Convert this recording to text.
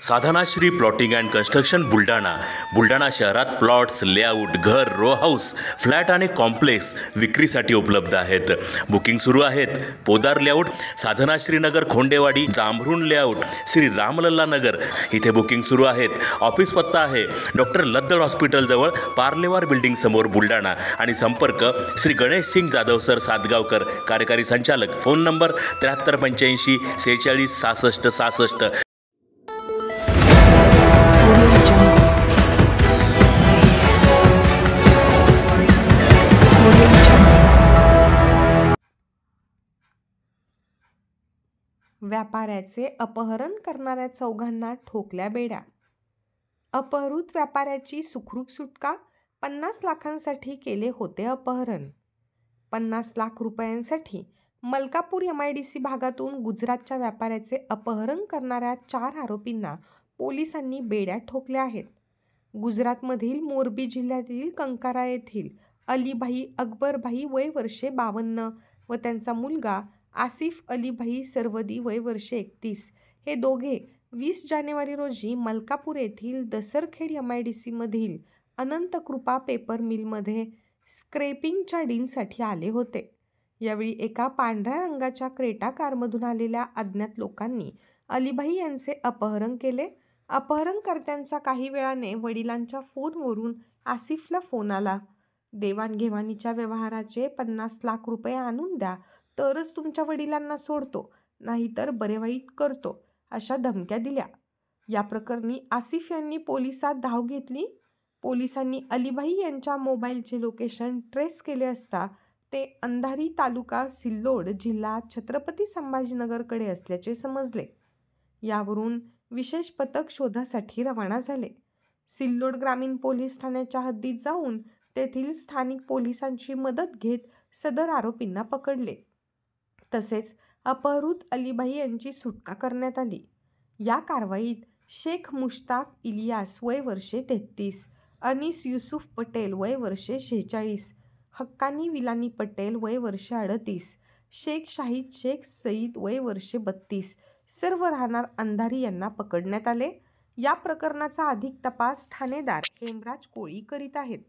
Sadhanashri plotting and construction Buldhana शहरात plots, layout, घर, row house, flat आणि कॉम्प्लेक्स विक्रीसाठी उपलब्ध आहेत. बुकिंग सुरू आहेत. पोदार लेआउट, साधनाश्री नगर, खोंडेवाडी, जांभरुण लेआउट, श्री रामलल्ला नगर इथे बुकिंग सुरू आहेत. ऑफिस पत्ता आहे डॉक्टर लद्दड हॉस्पिटल जवळ, पार्लेवार बिल्डिंग समोर, बुलढाणा. आणि संपर्क श्री गणेश सिंग जाधव सर सातगावकर, कार्यकारी संचालक. Phone number 7385 46 66 66. व्यापाऱ्याचे अपहरण करणाऱ्या चौघांना ठोकल्या बेड्या. अपहृत व्यापाऱ्याची सुखरूप सुटका. 50 लाखांसाठी केले होते अपहरण. 50 लाख रुपयांसाठी मलकापूर MIDC भागातून गुजरातच्या व्यापाऱ्याचे अपहरण करणाऱ्या 4 आरोपींना पोलिसांनी बेड्या ठोकल्या आहेत. गुजरातमधील मोरबी जिल्ह्यातील कंकारा येथील अलीभाई अकबरभाई वय वर्षे 52 व त्यांचा मुलगा आसिफ अलीभाई सरवदी वय वर्षे 31 हे दोघे 20 जानेवारी रोजी मलकापूर येथील दसरखेड MIDC मधील अनंत कृपा पेपर मिलमध्ये स्क्रेपिंगच्या डीलसाठी आले होते. यावेळी एका पांढऱ्या रंगाच्या क्रेटा कारमधून आलेल्या अज्ञात लोकांनी अलीभाई यांचे अपहरण केले. अपहरणकर्त्यांचा काही वेळाने वडिलांच्या फोनवरून आसिफला फोन आला. देवाणघेवाणीच्या व्यवहाराचे 50 लाख रुपये आणून द्या तरच तुमच्या वडिलांना सोडतो, नाहीतर बरे वाईट करतो, अशा धमक्या दिल्या. या प्रकरणी आसिफ यांनी पोलिसात धाव घेतली. पोलिसांनी अलीभाई यांच्या मोबाईलचे लोकेशन ट्रेस केले असता ते अंधारी तालुका सिल्लोड जिल्हा छत्रपती संभाजीनगरकडे असल्याचे समजले. यावरून विशेष पथक शोधासाठी रवाना झाले. सिल्लोड ग्रामीण पोलीस ठाण्याच्या हद्दीत जाऊन तेथील स्थानिक पोलिसांची मदत घेत सदर आरोपींना पकडले. तसेच अपहृत अलीभाई यांची सुटका करण्यात आली. या कारवाईत शेख मुश्ताक इलियास वय वर्षे 33, अनीस युसुफ पटेल वय वर्षे 46, हक्कानी विलानी पटेल वय वर्षे 38, शेख शाहिद शेख सईद वय वर्षे 32 सर्व राहणार अंधारी यांना पकडण्यात आले. या प्रकरणाचा अधिक तपास ठाणेदार हेमराज कोळी करीत आहेत.